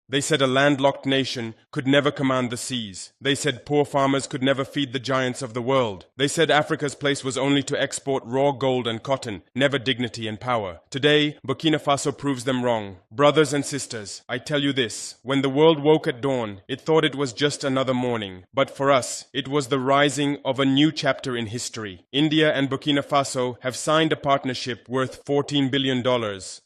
They said a landlocked nation could never command the seas. They said poor farmers could never feed the giants of the world. They said Africa's place was only to export raw gold and cotton, never dignity and power. Today, Burkina Faso proves them wrong. Brothers and sisters, I tell you this, when the world woke at dawn, it thought it was just another morning. But for us, it was the rising of a new chapter in history. India and Burkina Faso have signed a partnership worth $14 billion,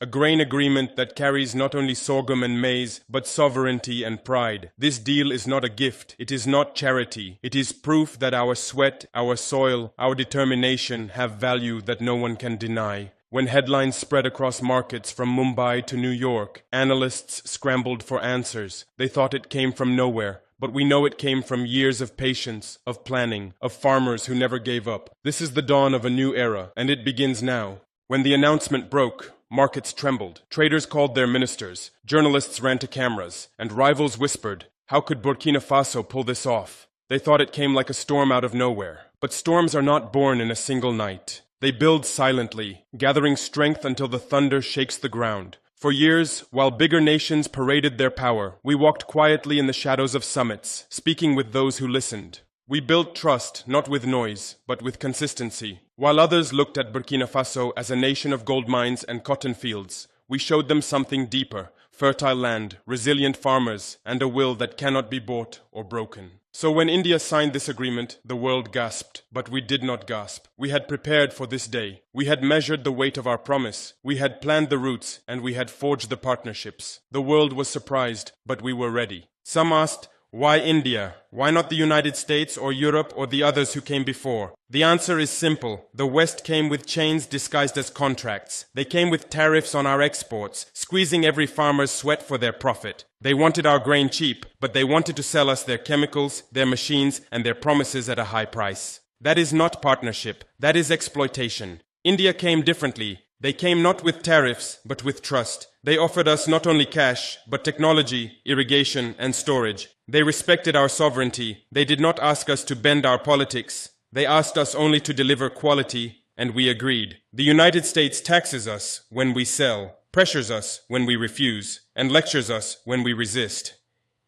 a grain agreement that carries not only sorghum and maize, but sovereignty and pride. This deal is not a gift. It is not charity. It is proof that our sweat, our soil, our determination have value that no one can deny. When headlines spread across markets from Mumbai to New York, analysts scrambled for answers. They thought it came from nowhere. But we know it came from years of patience, of planning, of farmers who never gave up. This is the dawn of a new era, and it begins now. When the announcement broke, markets trembled. Traders called their ministers. Journalists ran to cameras, and rivals whispered, "How could Burkina Faso pull this off?" They thought it came like a storm out of nowhere. But storms are not born in a single night. They build silently, gathering strength until the thunder shakes the ground. For years, while bigger nations paraded their power, we walked quietly in the shadows of summits, speaking with those who listened. We built trust, not with noise, but with consistency. While others looked at Burkina Faso as a nation of gold mines and cotton fields, we showed them something deeper: fertile land, resilient farmers, and a will that cannot be bought or broken. So when India signed this agreement, the world gasped. But we did not gasp. We had prepared for this day. We had measured the weight of our promise. We had planned the routes, and we had forged the partnerships. The world was surprised, but we were ready. Some asked, why India? Why not the United States or Europe or the others who came before? The answer is simple. The West came with chains disguised as contracts. They came with tariffs on our exports, squeezing every farmer's sweat for their profit. They wanted our grain cheap, but they wanted to sell us their chemicals, their machines, and their promises at a high price. That is not partnership. That is exploitation. India came differently. They came not with tariffs, but with trust. They offered us not only cash, but technology, irrigation, and storage. They respected our sovereignty. They did not ask us to bend our politics. They asked us only to deliver quality, and we agreed. The United States taxes us when we sell, pressures us when we refuse, and lectures us when we resist.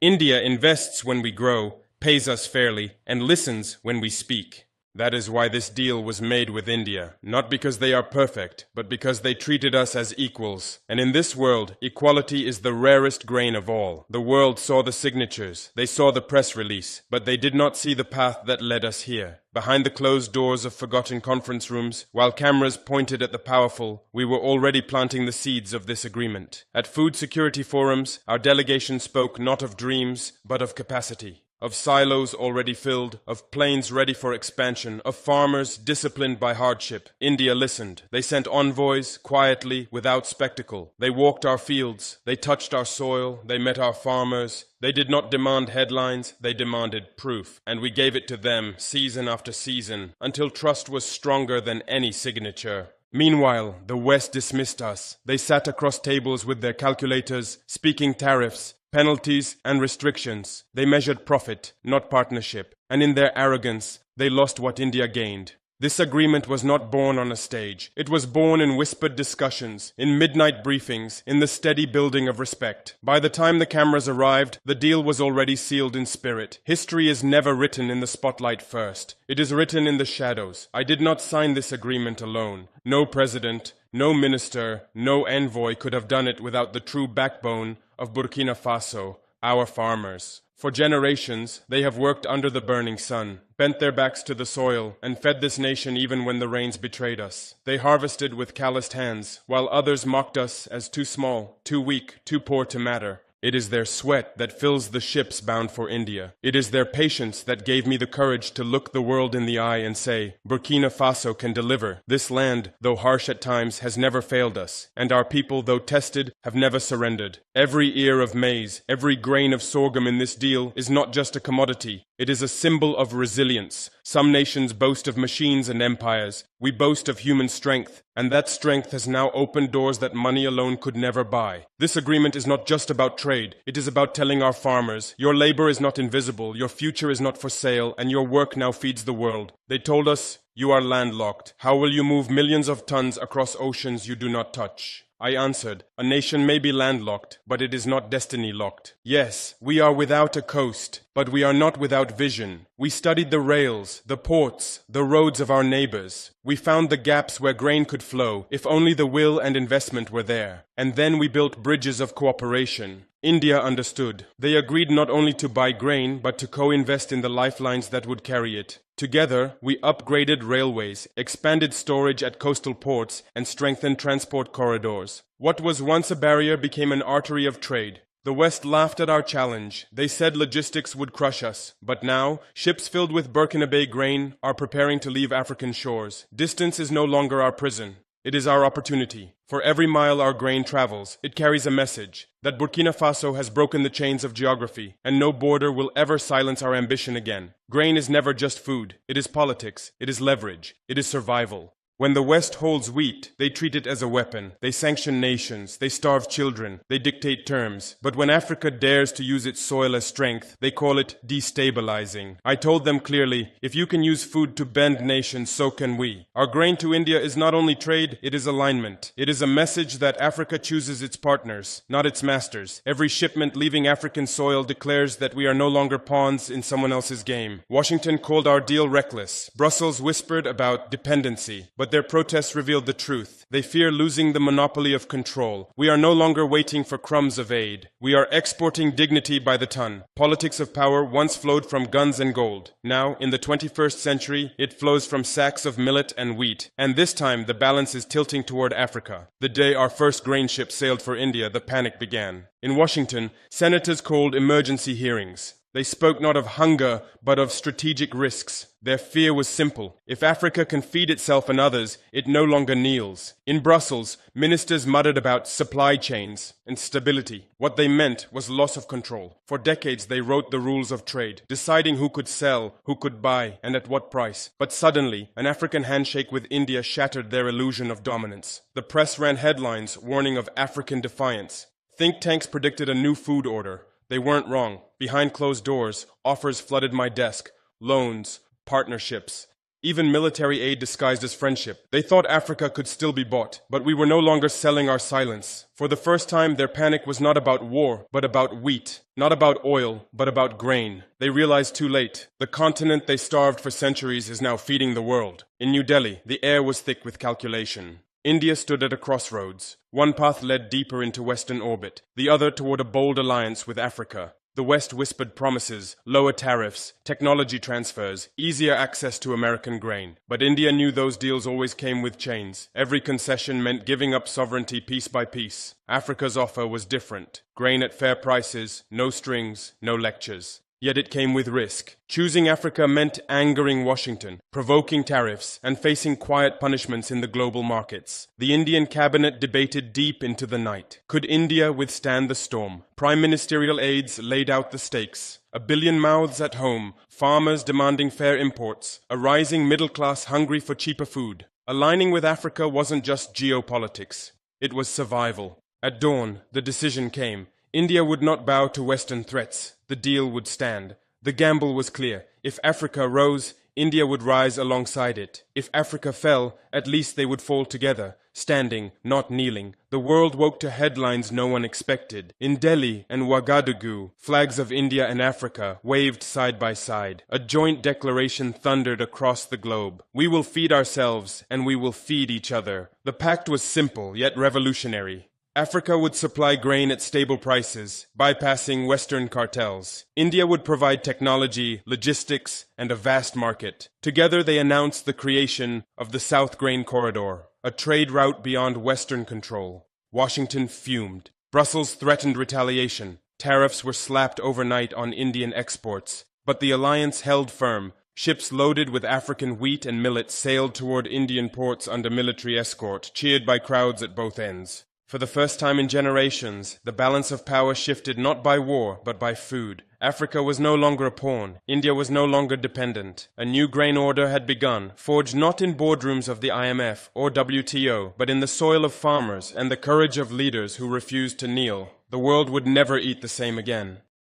India invests when we grow, pays us fairly, and listens when we speak. That is why this deal was made with India, not because they are perfect, but because they treated us as equals. And in this world, equality is the rarest grain of all. The world saw the signatures, they saw the press release, but they did not see the path that led us here. Behind the closed doors of forgotten conference rooms, while cameras pointed at the powerful, we were already planting the seeds of this agreement. At food security forums, our delegation spoke not of dreams, but of capacity. Of silos already filled, of plains ready for expansion, of farmers disciplined by hardship. India listened. They sent envoys, quietly, without spectacle. They walked our fields. They touched our soil. They met our farmers. They did not demand headlines. They demanded proof. And we gave it to them, season after season, until trust was stronger than any signature. Meanwhile, the West dismissed us. They sat across tables with their calculators, speaking tariffs, penalties, and restrictions. They measured profit, not partnership, and in their arrogance, they lost what India gained. This agreement was not born on a stage. It was born in whispered discussions, in midnight briefings, in the steady building of respect. By the time the cameras arrived, the deal was already sealed in spirit. History is never written in the spotlight first. It is written in the shadows. I did not sign this agreement alone. No president, no minister, no envoy could have done it without the true backbone of Burkina Faso, our farmers. For generations, they have worked under the burning sun, bent their backs to the soil, and fed this nation even when the rains betrayed us. They harvested with calloused hands, while others mocked us as too small, too weak, too poor to matter. It is their sweat that fills the ships bound for India. It is their patience that gave me the courage to look the world in the eye and say, Burkina Faso can deliver. This land, though harsh at times, has never failed us, and our people, though tested, have never surrendered. Every ear of maize, every grain of sorghum in this deal is not just a commodity. It is a symbol of resilience. Some nations boast of machines and empires. We boast of human strength, and that strength has now opened doors that money alone could never buy. This agreement is not just about trade. It is about telling our farmers, your labor is not invisible, your future is not for sale, and your work now feeds the world. They told us, you are landlocked. How will you move millions of tons across oceans you do not touch? I answered. A nation may be landlocked, but it is not destiny locked. Yes, we are without a coast, but we are not without vision. We studied the rails, the ports, the roads of our neighbors. We found the gaps where grain could flow, if only the will and investment were there. And then we built bridges of cooperation. India understood. They agreed not only to buy grain, but to co-invest in the lifelines that would carry it. Together, we upgraded railways, expanded storage at coastal ports, and strengthened transport corridors. What was once a barrier became an artery of trade. The West laughed at our challenge. They said logistics would crush us. But now, ships filled with Burkina Bay grain are preparing to leave African shores. Distance is no longer our prison. It is our opportunity. For every mile our grain travels, it carries a message that Burkina Faso has broken the chains of geography, and no border will ever silence our ambition again. Grain is never just food. It is politics. It is leverage. It is survival. When the West holds wheat, they treat it as a weapon. They sanction nations. They starve children. They dictate terms. But when Africa dares to use its soil as strength, they call it destabilizing. I told them clearly, if you can use food to bend nations, so can we. Our grain to India is not only trade, it is alignment. It is a message that Africa chooses its partners, not its masters. Every shipment leaving African soil declares that we are no longer pawns in someone else's game. Washington called our deal reckless. Brussels whispered about dependency. But their protests revealed the truth. They fear losing the monopoly of control. We are no longer waiting for crumbs of aid. We are exporting dignity by the ton. Politics of power once flowed from guns and gold. Now, in the 21st century, it flows from sacks of millet and wheat. And this time, the balance is tilting toward Africa. The day our first grain ship sailed for India, the panic began. In Washington, senators called emergency hearings. They spoke not of hunger, but of strategic risks. Their fear was simple. If Africa can feed itself and others, it no longer kneels. In Brussels, ministers muttered about supply chains and stability. What they meant was loss of control. For decades, they wrote the rules of trade, deciding who could sell, who could buy, and at what price. But suddenly, an African handshake with India shattered their illusion of dominance. The press ran headlines warning of African defiance. Think tanks predicted a new food order. They weren't wrong. Behind closed doors, offers flooded my desk. Loans, partnerships, even military aid disguised as friendship. They thought Africa could still be bought, but we were no longer selling our silence. For the first time, their panic was not about war, but about wheat. Not about oil, but about grain. They realized too late. The continent they starved for centuries is now feeding the world. In New Delhi, the air was thick with calculation. India stood at a crossroads. One path led deeper into Western orbit, the other toward a bold alliance with Africa. The West whispered promises, lower tariffs, technology transfers, easier access to American grain. But India knew those deals always came with chains. Every concession meant giving up sovereignty piece by piece. Africa's offer was different. Grain at fair prices, no strings, no lectures. Yet it came with risk. Choosing Africa meant angering Washington, provoking tariffs, and facing quiet punishments in the global markets. The Indian cabinet debated deep into the night. Could India withstand the storm? Prime ministerial aides laid out the stakes. 1 billion mouths at home, farmers demanding fair imports, a rising middle class hungry for cheaper food. Aligning with Africa wasn't just geopolitics. It was survival. At dawn, the decision came. India would not bow to Western threats. The deal would stand. The gamble was clear. If Africa rose, India would rise alongside it. If Africa fell, at least they would fall together, standing, not kneeling. The world woke to headlines no one expected. In Delhi and Ouagadougou, flags of India and Africa waved side by side. A joint declaration thundered across the globe. We will feed ourselves, and we will feed each other. The pact was simple, yet revolutionary. Africa would supply grain at stable prices, bypassing Western cartels. India would provide technology, logistics, and a vast market. Together they announced the creation of the South Grain Corridor, a trade route beyond Western control. Washington fumed. Brussels threatened retaliation. Tariffs were slapped overnight on Indian exports. But the alliance held firm. Ships loaded with African wheat and millet sailed toward Indian ports under military escort, cheered by crowds at both ends. For the first time in generations, the balance of power shifted not by war, but by food. Africa was no longer a pawn. India was no longer dependent. A new grain order had begun, forged not in boardrooms of the IMF or WTO, but in the soil of farmers and the courage of leaders who refused to kneel. The world would never eat the same again.